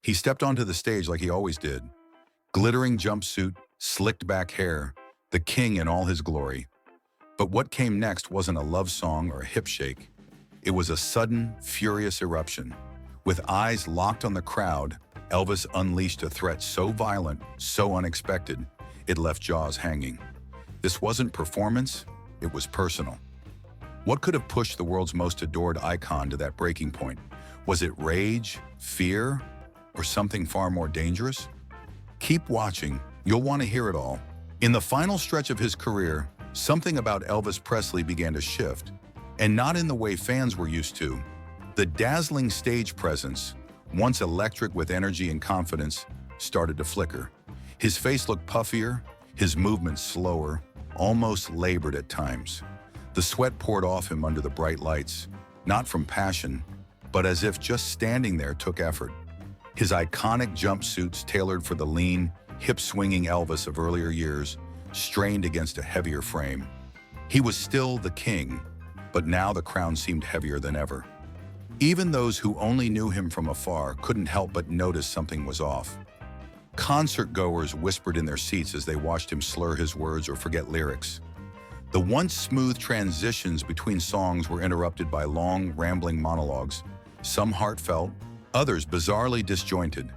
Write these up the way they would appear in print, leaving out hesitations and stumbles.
He stepped onto the stage like he always did. Glittering jumpsuit, slicked back hair, the king in all his glory. But what came next wasn't a love song or a hip shake. It was a sudden, furious eruption. With eyes locked on the crowd, Elvis unleashed a threat so violent, so unexpected, it left jaws hanging. This wasn't performance, it was personal. What could have pushed the world's most adored icon to that breaking point? Was it rage, fear, or something far more dangerous? Keep watching, you'll want to hear it all. In the final stretch of his career, something about Elvis Presley began to shift, and not in the way fans were used to. The dazzling stage presence, once electric with energy and confidence, started to flicker. His face looked puffier, his movements slower, almost labored at times. The sweat poured off him under the bright lights, not from passion, but as if just standing there took effort. His iconic jumpsuits tailored for the lean, hip-swinging Elvis of earlier years strained against a heavier frame. He was still the king, but now the crown seemed heavier than ever. Even those who only knew him from afar couldn't help but notice something was off. Concert-goers whispered in their seats as they watched him slur his words or forget lyrics. The once smooth transitions between songs were interrupted by long, rambling monologues, some heartfelt, others bizarrely disjointed.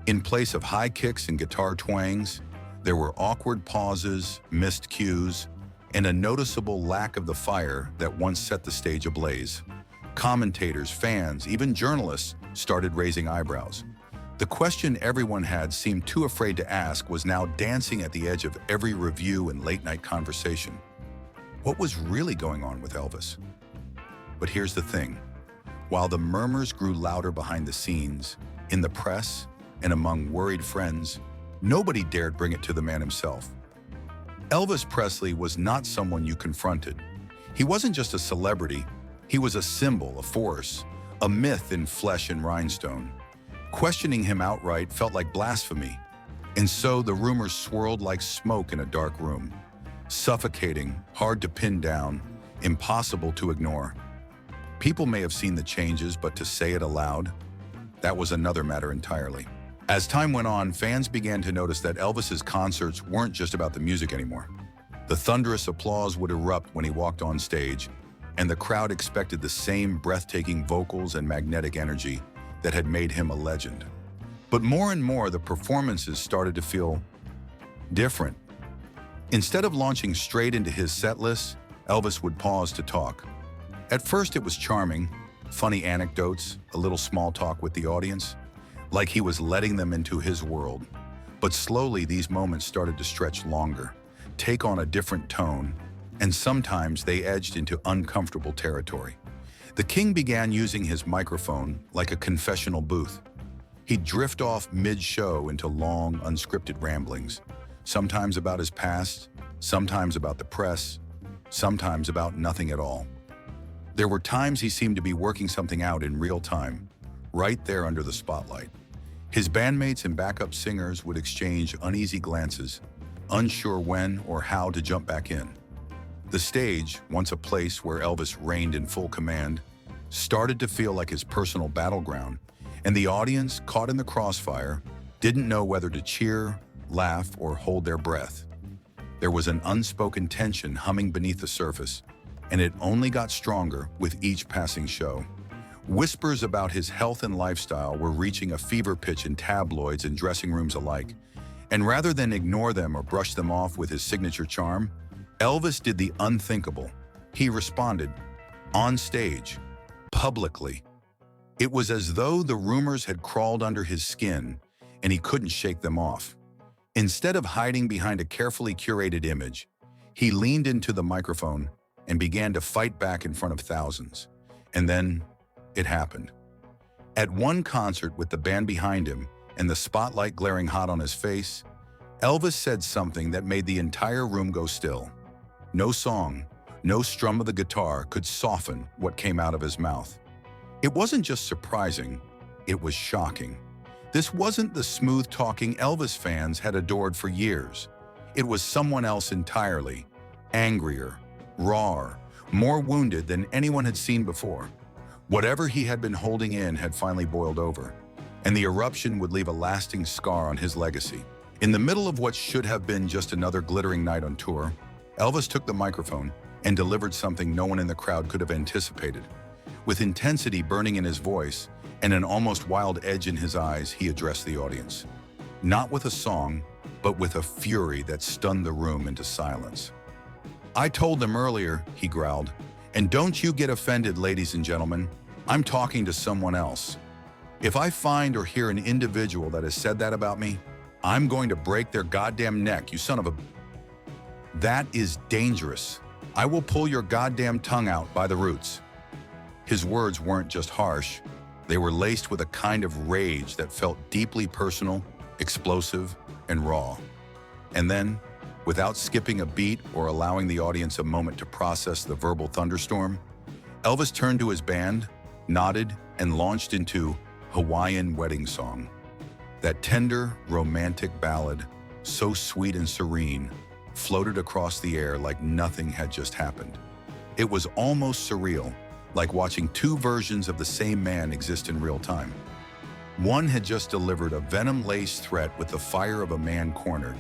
In place of high kicks and guitar twangs, there were awkward pauses, missed cues, and a noticeable lack of the fire that once set the stage ablaze. Commentators, fans, even journalists started raising eyebrows. The question everyone had seemed too afraid to ask was now dancing at the edge of every review and late-night conversation. What was really going on with Elvis? But here's the thing. While the murmurs grew louder behind the scenes, in the press, and among worried friends, nobody dared bring it to the man himself. Elvis Presley was not someone you confronted. He wasn't just a celebrity, he was a symbol, a force, a myth in flesh and rhinestone. Questioning him outright felt like blasphemy, and so the rumors swirled like smoke in a dark room. Suffocating, hard to pin down, impossible to ignore. People may have seen the changes, but to say it aloud, that was another matter entirely. As time went on, fans began to notice that Elvis's concerts weren't just about the music anymore. The thunderous applause would erupt when he walked on stage, and the crowd expected the same breathtaking vocals and magnetic energy that had made him a legend. But more and more, the performances started to feel different. Instead of launching straight into his set list, Elvis would pause to talk. At first, it was charming, funny anecdotes, a little small talk with the audience, like he was letting them into his world. But slowly, these moments started to stretch longer, take on a different tone, and sometimes they edged into uncomfortable territory. The king began using his microphone like a confessional booth. He'd drift off mid-show into long, unscripted ramblings, sometimes about his past, sometimes about the press, sometimes about nothing at all. There were times he seemed to be working something out in real time, right there under the spotlight. His bandmates and backup singers would exchange uneasy glances, unsure when or how to jump back in. The stage, once a place where Elvis reigned in full command, started to feel like his personal battleground, and the audience, caught in the crossfire, didn't know whether to cheer, laugh, or hold their breath. There was an unspoken tension humming beneath the surface, and it only got stronger with each passing show. Whispers about his health and lifestyle were reaching a fever pitch in tabloids and dressing rooms alike, and rather than ignore them or brush them off with his signature charm, Elvis did the unthinkable. He responded, on stage, publicly. It was as though the rumors had crawled under his skin, and he couldn't shake them off. Instead of hiding behind a carefully curated image, he leaned into the microphone and began to fight back in front of thousands. And then, it happened. At one concert with the band behind him and the spotlight glaring hot on his face, Elvis said something that made the entire room go still. No song, no strum of the guitar could soften what came out of his mouth. It wasn't just surprising, it was shocking. This wasn't the smooth-talking Elvis fans had adored for years. It was someone else entirely, angrier, rawer, more wounded than anyone had seen before. Whatever he had been holding in had finally boiled over, and the eruption would leave a lasting scar on his legacy. In the middle of what should have been just another glittering night on tour, Elvis took the microphone and delivered something no one in the crowd could have anticipated. With intensity burning in his voice and an almost wild edge in his eyes, he addressed the audience. Not with a song, but with a fury that stunned the room into silence. "I told them earlier," he growled, "and don't you get offended, ladies and gentlemen. I'm talking to someone else. If I find or hear an individual that has said that about me, I'm going to break their goddamn neck, you son of a... That is dangerous. I will pull your goddamn tongue out by the roots." His words weren't just harsh. They were laced with a kind of rage that felt deeply personal, explosive, and raw. And then, without skipping a beat or allowing the audience a moment to process the verbal thunderstorm, Elvis turned to his band, nodded, and launched into Hawaiian Wedding Song. That tender, romantic ballad, so sweet and serene, floated across the air like nothing had just happened. It was almost surreal, like watching two versions of the same man exist in real time. One had just delivered a venom-laced threat with the fire of a man cornered,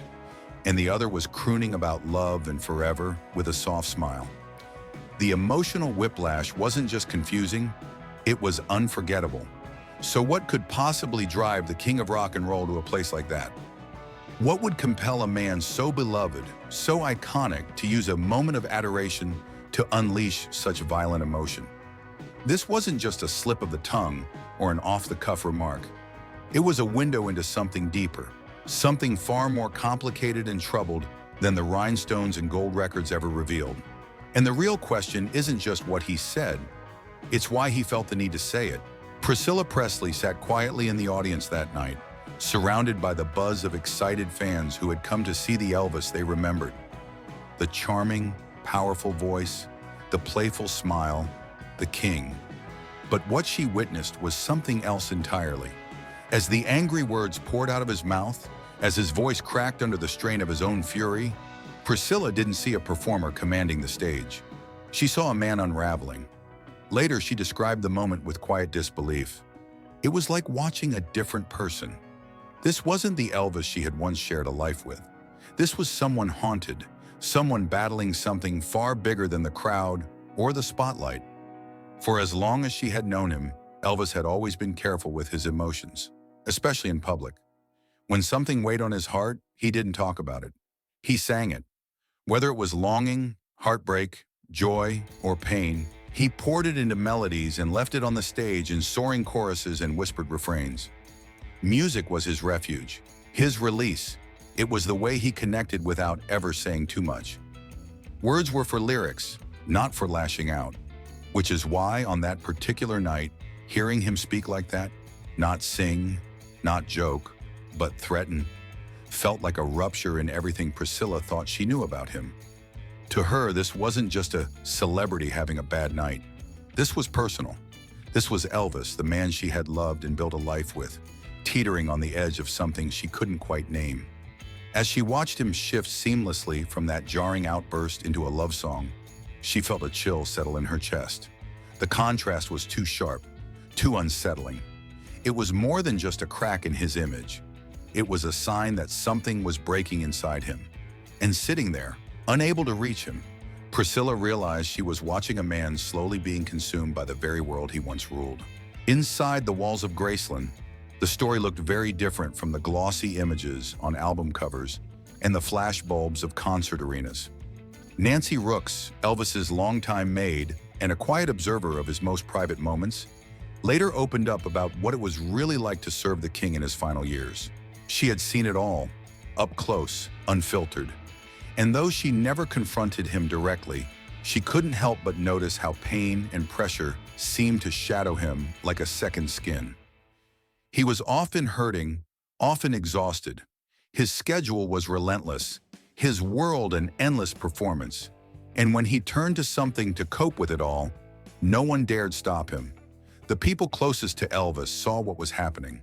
and the other was crooning about love and forever with a soft smile. The emotional whiplash wasn't just confusing, it was unforgettable. So what could possibly drive the king of rock and roll to a place like that? What would compel a man so beloved, so iconic, to use a moment of adoration to unleash such violent emotion? This wasn't just a slip of the tongue or an off-the-cuff remark. It was a window into something deeper, something far more complicated and troubled than the rhinestones and gold records ever revealed. And the real question isn't just what he said, it's why he felt the need to say it. Phesily Presley sat quietly in the audience that night, surrounded by the buzz of excited fans who had come to see the Elvis they remembered. The charming, powerful voice, the playful smile, the king. But what she witnessed was something else entirely. As the angry words poured out of his mouth, as his voice cracked under the strain of his own fury, Phesily didn't see a performer commanding the stage. She saw a man unraveling. Later, she described the moment with quiet disbelief. It was like watching a different person. This wasn't the Elvis she had once shared a life with. This was someone haunted, someone battling something far bigger than the crowd or the spotlight. For as long as she had known him, Elvis had always been careful with his emotions, especially in public. When something weighed on his heart, he didn't talk about it. He sang it. Whether it was longing, heartbreak, joy, or pain, he poured it into melodies and left it on the stage in soaring choruses and whispered refrains. Music was his refuge, his release. It was the way he connected without ever saying too much. Words were for lyrics, not for lashing out. Which is why, on that particular night, hearing him speak like that, not sing, not joke, but threaten, felt like a rupture in everything Phesily thought she knew about him. To her, this wasn't just a celebrity having a bad night. This was personal. This was Elvis, the man she had loved and built a life with, teetering on the edge of something she couldn't quite name. As she watched him shift seamlessly from that jarring outburst into a love song, she felt a chill settle in her chest. The contrast was too sharp, too unsettling. It was more than just a crack in his image. It was a sign that something was breaking inside him. And sitting there, unable to reach him, Phesily realized she was watching a man slowly being consumed by the very world he once ruled. Inside the walls of Graceland, the story looked very different from the glossy images on album covers and the flash bulbs of concert arenas. Nancy Rooks, Elvis's longtime maid and a quiet observer of his most private moments, later opened up about what it was really like to serve the king in his final years. She had seen it all, up close, unfiltered. And though she never confronted him directly, she couldn't help but notice how pain and pressure seemed to shadow him like a second skin. He was often hurting, often exhausted. His schedule was relentless, his world an endless performance. And when he turned to something to cope with it all, no one dared stop him. The people closest to Elvis saw what was happening,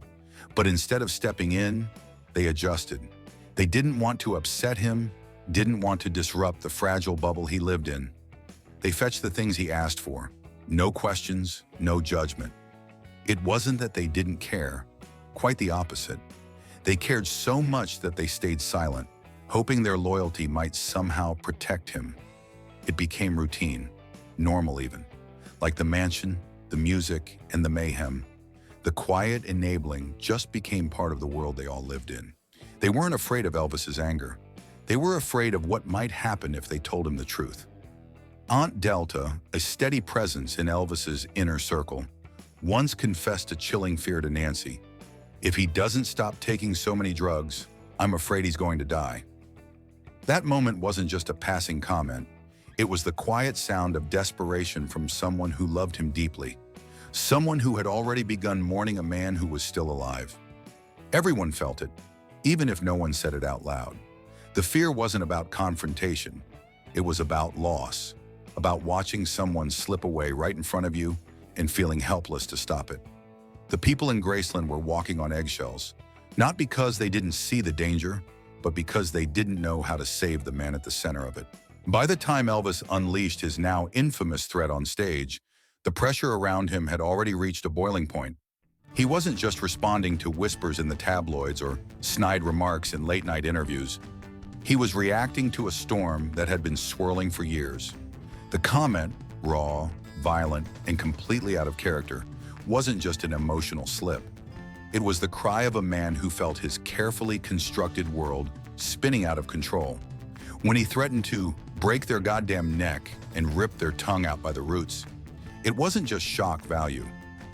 but instead of stepping in, they adjusted. They didn't want to upset him, didn't want to disrupt the fragile bubble he lived in. They fetched the things he asked for. No questions, no judgment. It wasn't that they didn't care. Quite the opposite. They cared so much that they stayed silent, hoping their loyalty might somehow protect him. It became routine, normal even. Like the mansion, the music, and the mayhem, the quiet enabling just became part of the world they all lived in. They weren't afraid of Elvis's anger. They were afraid of what might happen if they told him the truth. Aunt Delta, a steady presence in Elvis's inner circle, once confessed a chilling fear to Nancy. "If he doesn't stop taking so many drugs, I'm afraid he's going to die." That moment wasn't just a passing comment. It was the quiet sound of desperation from someone who loved him deeply, someone who had already begun mourning a man who was still alive. Everyone felt it, even if no one said it out loud. The fear wasn't about confrontation. It was about loss, about watching someone slip away right in front of you and feeling helpless to stop it. The people in Graceland were walking on eggshells, not because they didn't see the danger, but because they didn't know how to save the man at the center of it. By the time Elvis unleashed his now infamous threat on stage, the pressure around him had already reached a boiling point. He wasn't just responding to whispers in the tabloids or snide remarks in late-night interviews. He was reacting to a storm that had been swirling for years. The comment, raw, violent, and completely out of character, wasn't just an emotional slip. It was the cry of a man who felt his carefully constructed world spinning out of control. When he threatened to break their goddamn neck and rip their tongue out by the roots, it wasn't just shock value.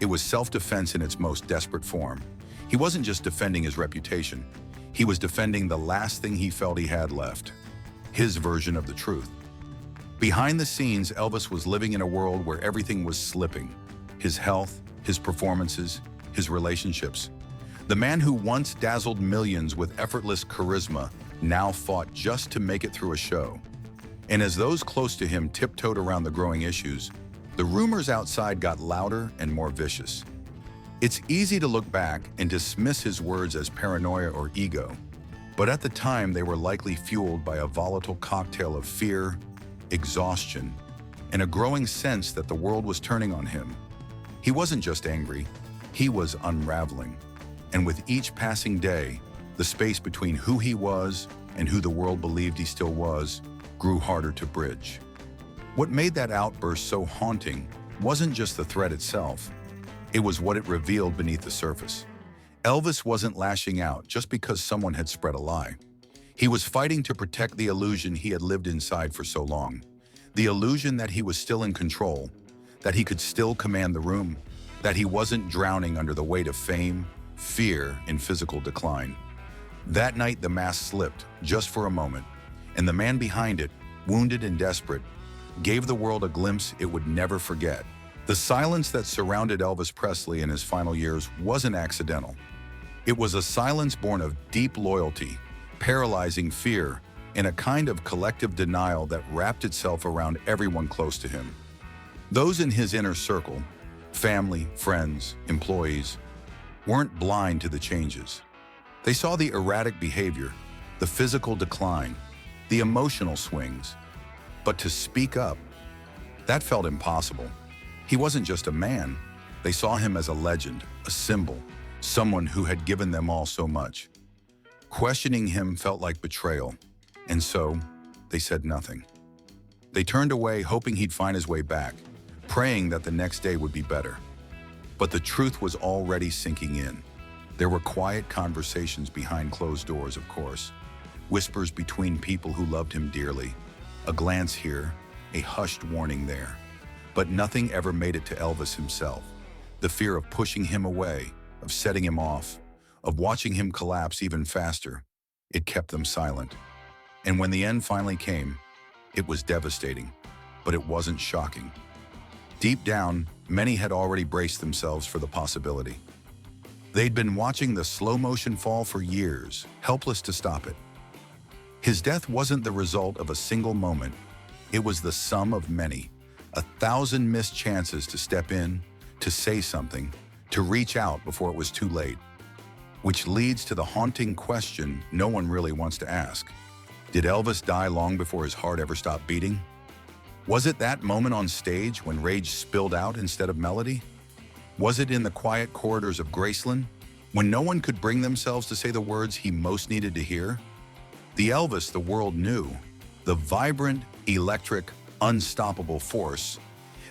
It was self-defense in its most desperate form. He wasn't just defending his reputation. He was defending the last thing he felt he had left, his version of the truth. Behind the scenes, Elvis was living in a world where everything was slipping. His health, his performances, his relationships. The man who once dazzled millions with effortless charisma now fought just to make it through a show. And as those close to him tiptoed around the growing issues, the rumors outside got louder and more vicious. It's easy to look back and dismiss his words as paranoia or ego, but at the time they were likely fueled by a volatile cocktail of fear, exhaustion, and a growing sense that the world was turning on him. He wasn't just angry, he was unraveling. And with each passing day, the space between who he was and who the world believed he still was grew harder to bridge. What made that outburst so haunting wasn't just the threat itself. It was what it revealed beneath the surface. Elvis wasn't lashing out just because someone had spread a lie. He was fighting to protect the illusion he had lived inside for so long. The illusion that he was still in control, that he could still command the room, that he wasn't drowning under the weight of fame, fear, and physical decline. That night, the mask slipped, just for a moment, and the man behind it, wounded and desperate, gave the world a glimpse it would never forget. The silence that surrounded Elvis Presley in his final years wasn't accidental. It was a silence born of deep loyalty, paralyzing fear, and a kind of collective denial that wrapped itself around everyone close to him. Those in his inner circle, family, friends, employees, weren't blind to the changes. They saw the erratic behavior, the physical decline, the emotional swings. But to speak up, that felt impossible. He wasn't just a man. They saw him as a legend, a symbol, someone who had given them all so much. Questioning him felt like betrayal, and so they said nothing. They turned away, hoping he'd find his way back, praying that the next day would be better. But the truth was already sinking in. There were quiet conversations behind closed doors, of course, whispers between people who loved him dearly, a glance here, a hushed warning there. But nothing ever made it to Elvis himself. The fear of pushing him away, of setting him off, of watching him collapse even faster, it kept them silent. And when the end finally came, it was devastating, but it wasn't shocking. Deep down, many had already braced themselves for the possibility. They'd been watching the slow-motion fall for years, helpless to stop it. His death wasn't the result of a single moment. It was the sum of many, 1,000 missed chances to step in, to say something, to reach out before it was too late. Which leads to the haunting question no one really wants to ask. Did Elvis die long before his heart ever stopped beating? Was it that moment on stage when rage spilled out instead of melody? Was it in the quiet corridors of Graceland, When no one could bring themselves to say the words he most needed to hear, the Elvis the world knew, the vibrant, electric, unstoppable force,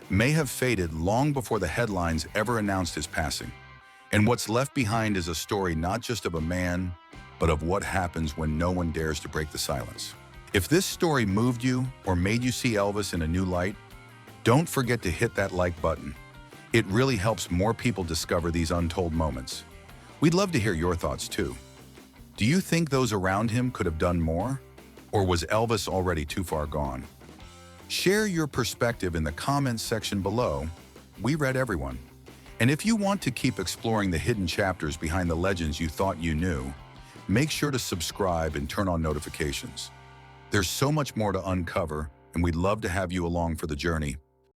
may have faded long before the headlines ever announced his passing. And what's left behind is a story not just of a man, but of what happens when no one dares to break the silence. If this story moved you or made you see Elvis in a new light, don't forget to hit that like button. It really helps more people discover these untold moments. We'd love to hear your thoughts too. Do you think those around him could have done more? Or was Elvis already too far gone? Share your perspective in the comments section below. We read everyone. And if you want to keep exploring the hidden chapters behind the legends you thought you knew, make sure to subscribe and turn on notifications. There's so much more to uncover, and we'd love to have you along for the journey.